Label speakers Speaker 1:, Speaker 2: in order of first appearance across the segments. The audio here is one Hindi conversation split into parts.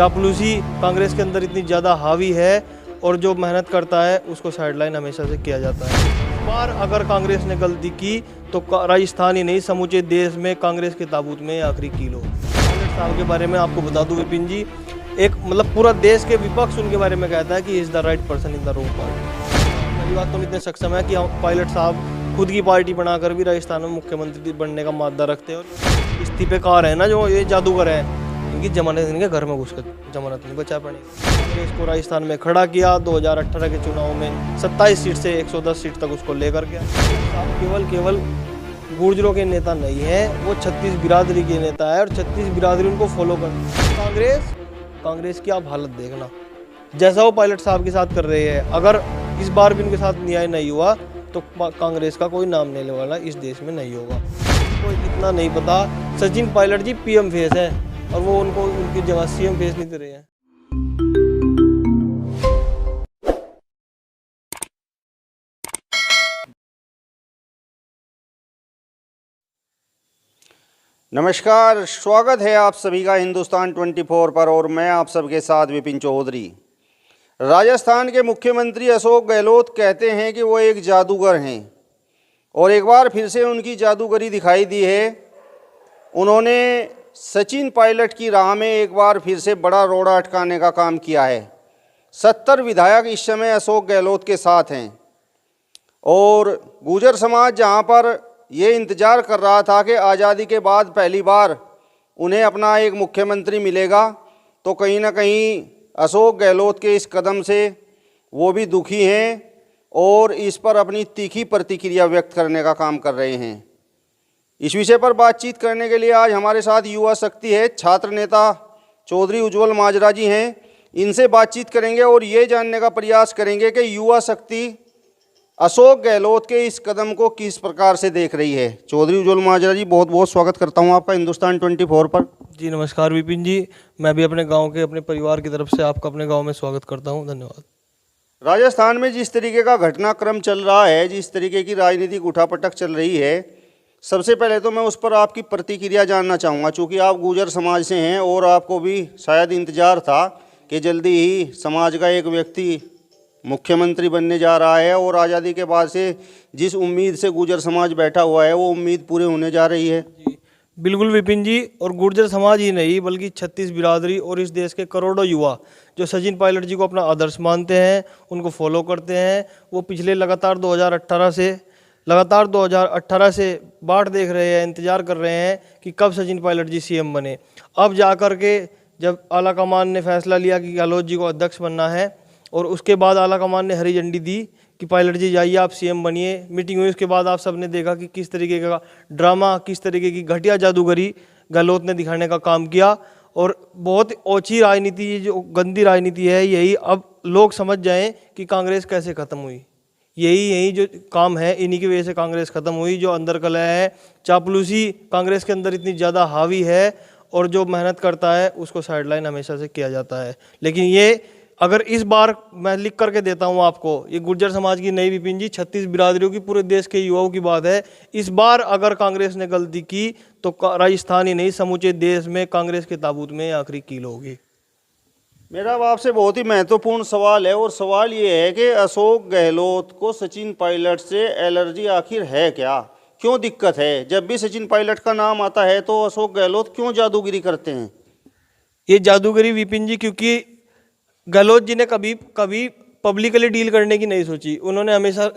Speaker 1: चापलूसी कांग्रेस के अंदर इतनी ज़्यादा हावी है और जो मेहनत करता है उसको साइडलाइन हमेशा से किया जाता है। इस बार अगर कांग्रेस ने गलती की तो राजस्थान ही नहीं समूचे देश में कांग्रेस के ताबूत में आखिरी कील हो। पायलट साहब के बारे में आपको बता दूं विपिन जी, एक मतलब पूरा देश के विपक्ष उनके बारे में कहता है कि is the right person in the wrong party. पहली बात तो इतने सक्षम है कि पायलट साहब खुद की पार्टी बनाकर भी राजस्थान में मुख्यमंत्री बनने का मादा रखते हैं। और इस्तीफेकार है ना जो ये जादूगर है, इनकी जमानत इनके घर में घुसकर जमानत नहीं बचा पड़ेगी। कांग्रेस को राजस्थान में खड़ा किया 2018 के चुनाव में 27 सीट से 110 सीट तक उसको लेकर गया। आप केवल गुर्जरों के नेता नहीं है, वो 36 बिरादरी के नेता है और 36 बिरादरी उनको फॉलो करती है। कांग्रेस की आप हालत देखना, जैसा वो पायलट साहब के साथ कर रहे हैं, अगर इस बार भी उनके साथ न्याय नहीं हुआ तो कांग्रेस का कोई नाम लेने वाला इस देश में नहीं होगा। तो इतना नहीं पता, सचिन पायलट जी पीएम फेस है और वो उनको उनकी जगह सीएम फेस नहीं दे रहे हैं।
Speaker 2: नमस्कार, स्वागत है आप सभी का हिंदुस्तान 24 पर और मैं आप सबके साथ विपिन चौधरी। राजस्थान के मुख्यमंत्री अशोक गहलोत कहते हैं कि वो एक जादूगर हैं और एक बार फिर से उनकी जादूगरी दिखाई दी है। उन्होंने सचिन पायलट की राह में एक बार फिर से बड़ा रोड़ा अटकाने का काम किया है। 70 विधायक इस समय अशोक गहलोत के साथ हैं और गुर्जर समाज जहां पर ये इंतज़ार कर रहा था कि आज़ादी के बाद पहली बार उन्हें अपना एक मुख्यमंत्री मिलेगा, तो कहीं ना कहीं अशोक गहलोत के इस कदम से वो भी दुखी हैं और इस पर अपनी तीखी प्रतिक्रिया व्यक्त करने का काम कर रहे हैं। इस विषय पर बातचीत करने के लिए आज हमारे साथ युवा शक्ति है, छात्र नेता चौधरी उज्जवल माजरा जी हैं। इनसे बातचीत करेंगे और ये जानने का प्रयास करेंगे कि युवा शक्ति अशोक गहलोत के इस कदम को किस प्रकार से देख रही है। चौधरी उज्जवल माजरा जी, बहुत बहुत स्वागत करता हूं आपका हिंदुस्तान 24 पर।
Speaker 1: जी नमस्कार विपिन जी, मैं भी अपने गांव के अपने परिवार की तरफ से आपका अपने गांव में स्वागत करता हूं, धन्यवाद।
Speaker 2: राजस्थान में जिस तरीके का घटनाक्रम चल रहा है, जिस तरीके की राजनीतिक उठापटक चल रही है, सबसे पहले तो मैं उस पर आपकी प्रतिक्रिया जानना चाहूँगा। चूँकि आप गुर्जर समाज से हैं और आपको भी शायद इंतज़ार था कि जल्दी ही समाज का एक व्यक्ति मुख्यमंत्री बनने जा रहा है और आज़ादी के बाद से जिस उम्मीद से गुर्जर समाज बैठा हुआ है वो उम्मीद पूरे होने जा रही है।
Speaker 1: जी बिल्कुल विपिन जी, और गुर्जर समाज ही नहीं बल्कि 36 बिरादरी और इस देश के करोड़ों युवा जो सचिन पायलट जी को अपना आदर्श मानते हैं, उनको फॉलो करते हैं, वो पिछले लगातार 2018 से बाट देख रहे हैं, इंतज़ार कर रहे हैं कि कब सचिन पायलट जी सीएम बने। अब जा कर के जब आला कमान ने फैसला लिया कि गहलोत जी को अध्यक्ष बनना है और उसके बाद आला कमान ने हरी झंडी दी कि पायलट जी जाइए आप सीएम बनिए, मीटिंग हुई, उसके बाद आप सबने देखा कि किस तरीके का ड्रामा, किस तरीके की घटिया जादूगरी गहलोत ने दिखाने का काम किया। और बहुत ओछी राजनीति, जो गंदी राजनीति है, यही अब लोग समझ जाएं कि कांग्रेस कैसे ख़त्म हुई। यही जो काम है, इन्हीं की वजह से कांग्रेस ख़त्म हुई। जो अंदर कलह है, चापलूसी कांग्रेस के अंदर इतनी ज़्यादा हावी है और जो मेहनत करता है उसको साइडलाइन हमेशा से किया जाता है। लेकिन ये अगर इस बार मैं लिख करके देता हूं आपको, ये गुर्जर समाज की नहीं विपिन जी, 36 बिरादरियों की, पूरे देश के युवाओं की बात है। इस बार अगर कांग्रेस ने गलती की तो राजस्थान ही नहीं समूचे देश में कांग्रेस के ताबूत में आखिरी कील होगी।
Speaker 2: मेरा अब आपसे बहुत ही महत्वपूर्ण सवाल है और सवाल ये है कि अशोक गहलोत को सचिन पायलट से एलर्जी आखिर है क्या? क्यों दिक्कत है? जब भी सचिन पायलट का नाम आता है तो अशोक गहलोत क्यों जादूगिरी करते हैं?
Speaker 1: ये जादूगरी विपिन जी, क्योंकि गहलोत जी ने कभी पब्लिकली डील करने की नहीं सोची। उन्होंने हमेशा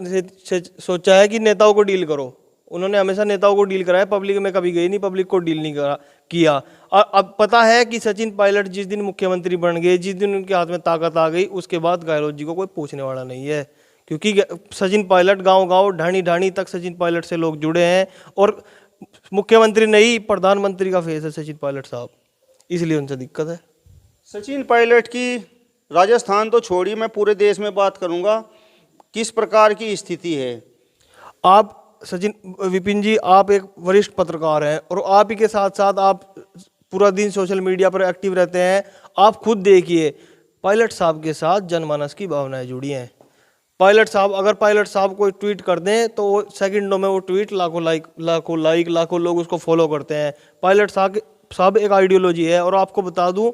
Speaker 1: सोचा है कि नेताओं को डील करो। उन्होंने हमेशा नेताओं को डील करा है, पब्लिक में कभी गई नहीं, पब्लिक को डील नहीं किया। और अब पता है कि सचिन पायलट जिस दिन मुख्यमंत्री बन गए, जिस दिन उनके हाथ में ताकत आ गई, उसके बाद गहलोत जी को कोई पूछने वाला नहीं है। क्योंकि सचिन पायलट गाँव ढाणी ढाणी तक सचिन पायलट से लोग जुड़े हैं और मुख्यमंत्री नहीं, प्रधानमंत्री का फेस है सचिन पायलट साहब, इसलिए उनसे दिक्कत है।
Speaker 2: सचिन पायलट की राजस्थान तो छोड़िए, मैं पूरे देश में बात करूंगा, किस प्रकार की स्थिति है?
Speaker 1: आप विपिन जी, आप एक वरिष्ठ पत्रकार हैं और आप ही के साथ साथ आप पूरा दिन सोशल मीडिया पर एक्टिव रहते हैं। आप खुद देखिए, पायलट साहब के साथ जनमानस की भावनाएं जुड़ी हैं। पायलट साहब कोई ट्वीट कर दें तो सेकंडों में वो ट्वीट लाखों लोग उसको फॉलो करते हैं। पायलट साहब एक आइडियोलॉजी है। और आपको बता दूं,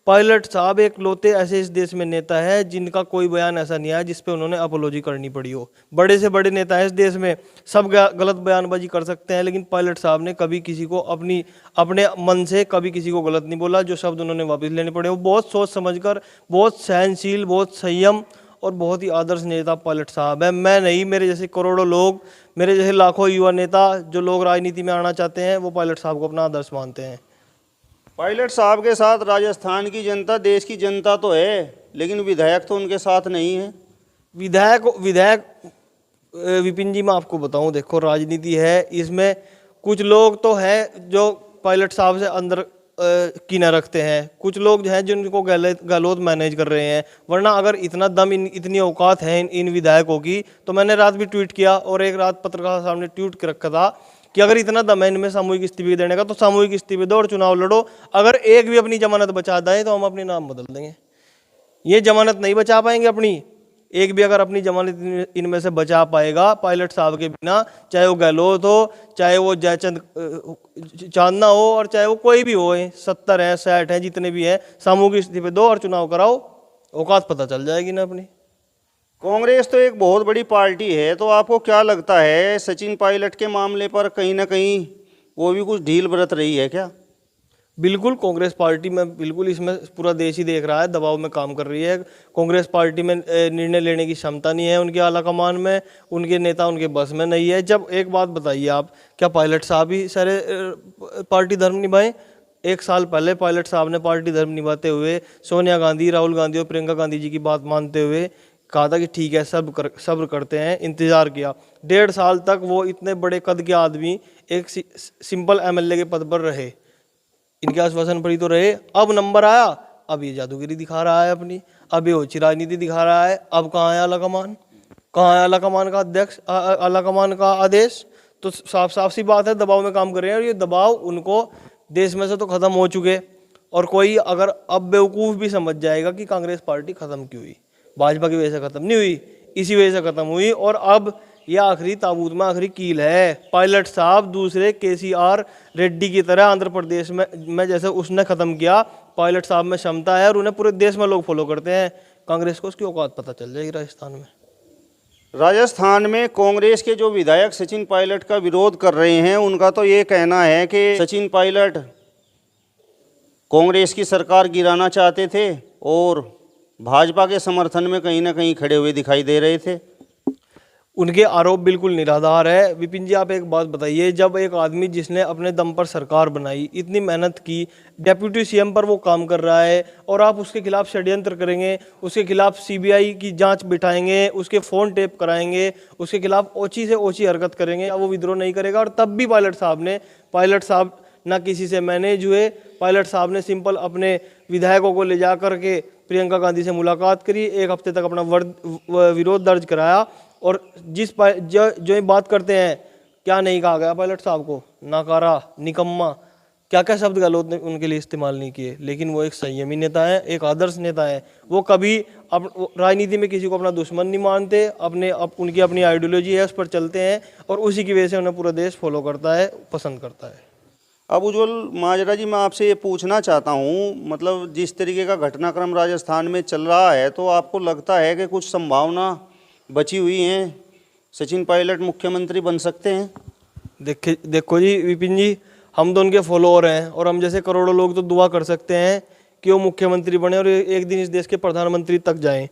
Speaker 1: पायलट साहब एक लौते ऐसे इस देश में नेता है जिनका कोई बयान ऐसा नहीं आया जिस पे उन्होंने अपोलॉजी करनी पड़ी हो। बड़े से बड़े नेता है इस देश में, सब गलत बयानबाजी कर सकते हैं, लेकिन पायलट साहब ने कभी किसी को अपने मन से कभी किसी को गलत नहीं बोला। जो शब्द उन्होंने वापस लेने पड़े वो बहुत सोच समझकर, बहुत सहनशील, बहुत संयम और बहुत ही आदर्श नेता पायलट साहब है। मैं नहीं, मेरे जैसे करोड़ों लोग, मेरे जैसे लाखों युवा नेता जो लोग राजनीति में आना चाहते हैं वो पायलट साहब को अपना आदर्श मानते हैं।
Speaker 2: पायलट साहब के साथ राजस्थान की जनता, देश की जनता तो है, लेकिन विधायक तो उनके साथ नहीं है।
Speaker 1: विधायक विपिन जी, मैं आपको बताऊं, देखो राजनीति है, इसमें कुछ लोग तो हैं जो पायलट साहब से अंदर कीना रखते हैं, कुछ लोग जो हैं जिनको गहलोत मैनेज कर रहे हैं। वरना अगर इतना दम, इतनी औकात है इन विधायकों की, तो मैंने रात भी ट्वीट किया और एक रात पत्रकार साहब ने ट्वीट कर रखा था कि अगर इतना दम है इनमें सामूहिक इस्तीफे देने का तो सामूहिक इस्तीफे दो और चुनाव लड़ो। अगर एक भी अपनी जमानत बचा दे तो हम अपनी नाम बदल देंगे। ये जमानत नहीं बचा पाएंगे अपनी, एक भी अगर अपनी जमानत इनमें से बचा पाएगा पायलट साहब के बिना, चाहे वो गहलोत हो, चाहे वो जयचंद चांदना हो और चाहे वो कोई भी हो, 70 हैं 60 हैं जितने भी हैं, सामूहिक इस्तीफे दो और चुनाव कराओ, औकात पता चल जाएगी ना अपनी।
Speaker 2: कांग्रेस तो एक बहुत बड़ी पार्टी है, तो आपको क्या लगता है सचिन पायलट के मामले पर कहीं ना कहीं वो भी कुछ ढील बरत रही है क्या?
Speaker 1: बिल्कुल, कांग्रेस पार्टी में बिल्कुल, इसमें पूरा देश ही देख रहा है, दबाव में काम कर रही है। कांग्रेस पार्टी में निर्णय लेने की क्षमता नहीं है उनके आला कमान में, उनके नेता उनके बस में नहीं है। जब एक बात बताइए आप, क्या पायलट साहब ही सारे पार्टी धर्म निभाएं? 1 साल पहले पायलट साहब ने पार्टी धर्म निभाते हुए सोनिया गांधी, राहुल गांधी और प्रियंका गांधी जी की बात मानते हुए कहा था कि ठीक है, सब्र करते हैं, इंतजार किया। 1.5 साल तक वो इतने बड़े कद के आदमी एक सिंपल एमएलए के पद पर रहे, इनके आश्वासन पर ही तो रहे। अब नंबर आया, अब ये जादूगिरी दिखा रहा है अपनी, अब ये ओछी राजनीति दिखा रहा है। अब कहाँ है आला कमान, कहाँ है आला कमान का अध्यक्ष, आला कमान का आदेश? तो साफ सी बात है, दबाव में काम कर रहे हैं और ये दबाव उनको देश में से तो खत्म हो चुके। और कोई अगर अब बेवकूफ़ भी समझ जाएगा कि कांग्रेस पार्टी खत्म क्यों हुई, भाजपा की वजह से खत्म नहीं हुई, इसी वजह से खत्म हुई। और अब यह आखिरी ताबूत में आखिरी कील है। पायलट साहब दूसरे केसीआर रेड्डी की तरह आंध्र प्रदेश में जैसे उसने खत्म किया, पायलट साहब में क्षमता है और उन्हें पूरे देश में लोग फॉलो करते हैं। कांग्रेस को उसकी औकात पता चल जाएगी राजस्थान में।
Speaker 2: राजस्थान में कांग्रेस के जो विधायक सचिन पायलट का विरोध कर रहे हैं, उनका तो ये कहना है कि सचिन पायलट कांग्रेस की सरकार गिराना चाहते थे और भाजपा के समर्थन में कहीं ना कहीं खड़े हुए दिखाई दे रहे थे।
Speaker 1: उनके आरोप बिल्कुल निराधार है। विपिन जी, आप एक बात बताइए, जब एक आदमी जिसने अपने दम पर सरकार बनाई, इतनी मेहनत की, डेप्यूटी सीएम पर वो काम कर रहा है और आप उसके खिलाफ षड्यंत्र करेंगे, उसके खिलाफ सीबीआई की जांच बिठाएंगे, उसके फ़ोन टेप कराएंगे, उसके खिलाफ ओछी से ओछी हरकत करेंगे, वो विद्रोह नहीं करेगा। और तब भी पायलट साहब ना किसी से मैनेज हुए। पायलट साहब ने सिंपल अपने विधायकों को ले जा करके प्रियंका गांधी से मुलाकात करी, 1 हफ्ते तक अपना विरोध दर्ज कराया और जो बात करते हैं, क्या नहीं कहा गया पायलट साहब को, नाकारा, निकम्मा, क्या क्या शब्द गहलोत ने उनके लिए इस्तेमाल नहीं किए। लेकिन वो एक संयमी नेता है, एक आदर्श नेता है। वो कभी राजनीति में किसी को अपना दुश्मन नहीं मानते, उनकी अपनी आइडियोलॉजी है, उस पर चलते हैं और उसी की वजह से उन्हें पूरा देश फॉलो करता है, पसंद करता है।
Speaker 2: अब उज्ज्वल माजरा जी, मैं आपसे ये पूछना चाहता हूँ, मतलब जिस तरीके का घटनाक्रम राजस्थान में चल रहा है, तो आपको लगता है कि कुछ संभावना बची हुई हैं, सचिन पायलट मुख्यमंत्री बन सकते हैं?
Speaker 1: देखो जी विपिन जी, हम तो उनके फॉलोअर हैं और हम जैसे करोड़ों लोग तो दुआ कर सकते हैं कि वो मुख्यमंत्री बने और एक दिन इस देश के प्रधानमंत्री तक जाएं।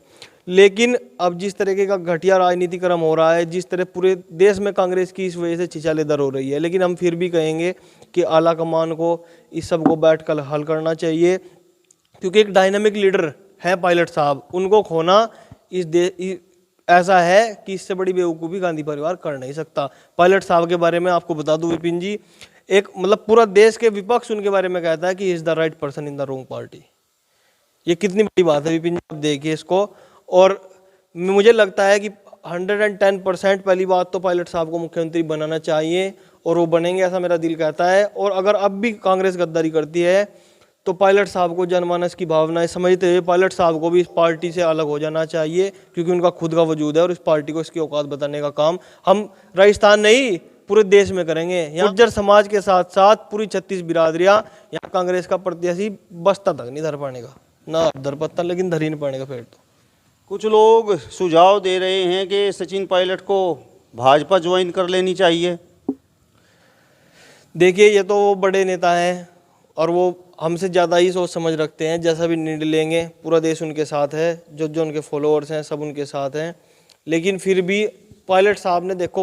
Speaker 1: लेकिन अब जिस तरीके का घटिया राजनीतिकरण हो रहा है, जिस तरह पूरे देश में कांग्रेस की इस वजह से छिछालेदर हो रही है, लेकिन हम फिर भी कहेंगे कि आला कमान को इस सब को बैठ कर हल करना चाहिए, क्योंकि एक डायनामिक लीडर है पायलट साहब। उनको खोना ऐसा है कि इससे बड़ी बेवकूफ़ी गांधी परिवार कर नहीं सकता। पायलट साहब के बारे में आपको बता दूं विपिन जी, एक मतलब पूरा देश के विपक्ष उनके बारे में कहता है कि he is the right person in the wrong party. ये कितनी बड़ी बात है विपिन जी, आप देखिए इसको। और मुझे लगता है कि 110% पहली बात तो पायलट साहब को मुख्यमंत्री बनाना चाहिए और वो बनेंगे, ऐसा मेरा दिल कहता है। और अगर अब भी कांग्रेस गद्दारी करती है तो पायलट साहब को जनमानस की भावनाएं समझते हुए पायलट साहब को भी इस पार्टी से अलग हो जाना चाहिए, क्योंकि उनका खुद का वजूद है और इस पार्टी को इसकी औकात बताने का काम हम राजस्थान नहीं पूरे देश में करेंगे। यहाँ गुर्जर समाज के साथ साथ पूरी 36 बिरादरियां, यहाँ कांग्रेस का प्रत्याशी बस्ता तक नहीं धर पाने का, ना धर पत्ता, लेकिन धर ही नहीं पाने का फिर तो।
Speaker 2: कुछ लोग सुझाव दे रहे हैं कि सचिन पायलट को भाजपा ज्वाइन कर लेनी चाहिए।
Speaker 1: देखिए, ये तो वो बड़े नेता हैं और वो हमसे ज़्यादा ही सोच समझ रखते हैं। जैसा भी निर्णय लेंगे पूरा देश उनके साथ है, जो जो उनके फॉलोअर्स हैं सब उनके साथ हैं। लेकिन फिर भी पायलट साहब ने देखो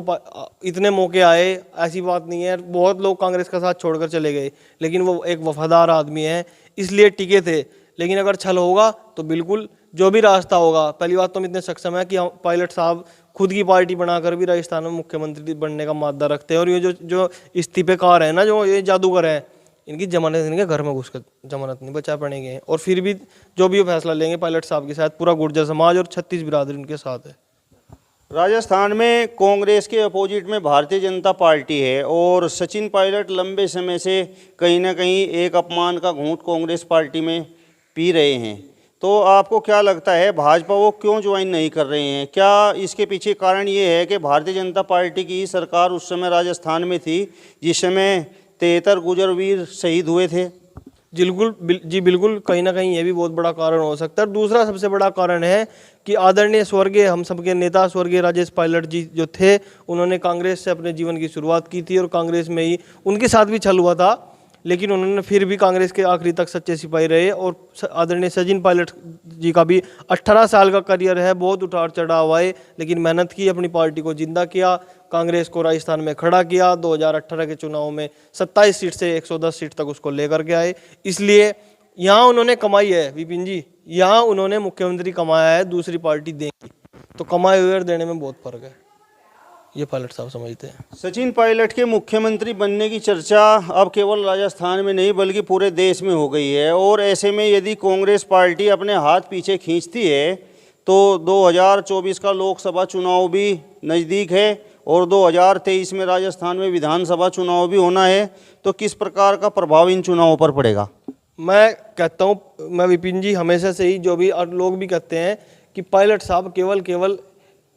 Speaker 1: इतने मौके आए, ऐसी बात नहीं है, बहुत लोग कांग्रेस का साथ छोड़कर चले गए, लेकिन वो एक वफादार आदमी है इसलिए टिके थे। लेकिन अगर छल होगा तो बिल्कुल जो भी रास्ता होगा, पहली बात तो हम इतने सक्षम है कि पायलट साहब खुद की पार्टी बनाकर भी राजस्थान में मुख्यमंत्री बनने का मादा रखते हैं। और ये जो इस्तीफेकार है ना, जो ये जादूगर है, इनकी जमानत इनके घर में घुसकर जमानत नहीं बचा पड़ेंगे। और फिर भी जो भी फैसला लेंगे पायलट साहब के साथ पूरा गुर्जर समाज और 36 बिरादरी उनके साथ है।
Speaker 2: राजस्थान में कांग्रेस के अपोजिट में भारतीय जनता पार्टी है और सचिन पायलट लंबे समय से कहीं ना कहीं एक अपमान का घूंट कांग्रेस पार्टी में पी रहे हैं। तो आपको क्या लगता है भाजपा वो क्यों ज्वाइन नहीं कर रहे हैं? क्या इसके पीछे कारण ये है कि भारतीय जनता पार्टी की सरकार उस समय राजस्थान में थी जिस समय 73 गुजरवीर शहीद हुए थे?
Speaker 1: बिल्कुल कहीं ना कहीं ये भी बहुत बड़ा कारण हो सकता है। दूसरा सबसे बड़ा कारण है कि आदरणीय स्वर्गीय हम सबके नेता स्वर्गीय राजेश पायलट जी जो थे, उन्होंने कांग्रेस से अपने जीवन की शुरुआत की थी और कांग्रेस में ही उनके साथ भी छल हुआ था, लेकिन उन्होंने फिर भी कांग्रेस के आखिरी तक सच्चे सिपाही रहे। और आदरणीय सचिन पायलट जी का भी 18 साल का करियर है, बहुत उतार चढ़ाव आए, लेकिन मेहनत की, अपनी पार्टी को जिंदा किया, कांग्रेस को राजस्थान में खड़ा किया। 2018 के चुनाव में 27 सीट से 110 सीट तक उसको लेकर के आए। इसलिए यहाँ उन्होंने कमाई है विपिन जी, यहाँ उन्होंने मुख्यमंत्री कमाया है, दूसरी पार्टी देंगी, तो कमाए हुए और देने में बहुत फर्क है, ये पायलट साहब समझते हैं।
Speaker 2: सचिन पायलट के मुख्यमंत्री बनने की चर्चा अब केवल राजस्थान में नहीं बल्कि पूरे देश में हो गई है। और ऐसे में यदि कांग्रेस पार्टी अपने हाथ पीछे खींचती है तो 2024 का लोकसभा चुनाव भी नज़दीक है और 2023 में राजस्थान में विधानसभा चुनाव भी होना है। तो किस प्रकार का प्रभाव इन चुनावों पर पड़ेगा?
Speaker 1: मैं कहता हूँ, मैं विपिन जी हमेशा से ही जो भी और लोग भी कहते हैं कि पायलट साहब केवल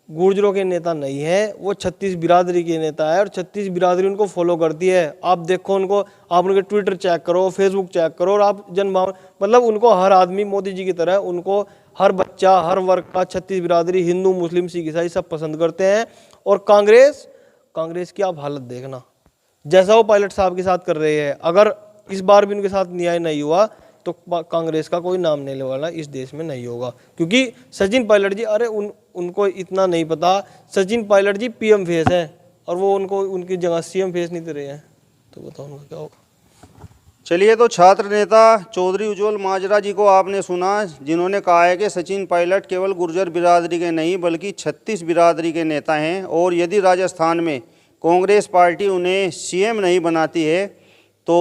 Speaker 1: गुर्जरों के नेता नहीं है, वो 36 बिरादरी के नेता है और 36 बिरादरी उनको फॉलो करती है। आप देखो उनको, आप उनके ट्विटर चेक करो, फेसबुक चेक करो, और आप जनभावना मतलब उनको हर आदमी मोदी जी की तरह उनको हर बच्चा हर वर्ग का 36 बिरादरी हिंदू मुस्लिम सिख ईसाई सब पसंद करते हैं। और कांग्रेस की आप हालत देखना, जैसा वो पायलट साहब के साथ कर रहे हैं, अगर इस बार भी उनके साथ न्याय नहीं हुआ तो कांग्रेस का कोई नाम लेने वाला इस देश में नहीं होगा। क्योंकि सचिन पायलट जी, अरे उनको इतना नहीं पता, सचिन पायलट जी पीएम फेस है और वो उनकी जगह सीएम फेस नहीं दे रहे हैं, तो बताओ उनका क्या होगा।
Speaker 2: चलिए, तो छात्र नेता चौधरी उज्ज्वल माजरा जी को आपने सुना, जिन्होंने कहा है कि सचिन पायलट केवल गुर्जर बिरादरी के नहीं बल्कि 36 बिरादरी के नेता हैं और यदि राजस्थान में कांग्रेस पार्टी उन्हें सीएम नहीं बनाती है तो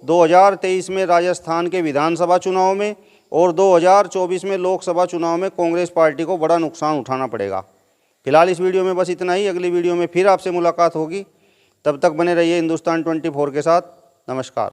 Speaker 2: 2023 में राजस्थान के विधानसभा चुनाव में और 2024 में लोकसभा चुनाव में कांग्रेस पार्टी को बड़ा नुकसान उठाना पड़ेगा। फिलहाल इस वीडियो में बस इतना ही। अगली वीडियो में फिर आपसे मुलाकात होगी, तब तक बने रहिए हिंदुस्तान 24 के साथ। नमस्कार।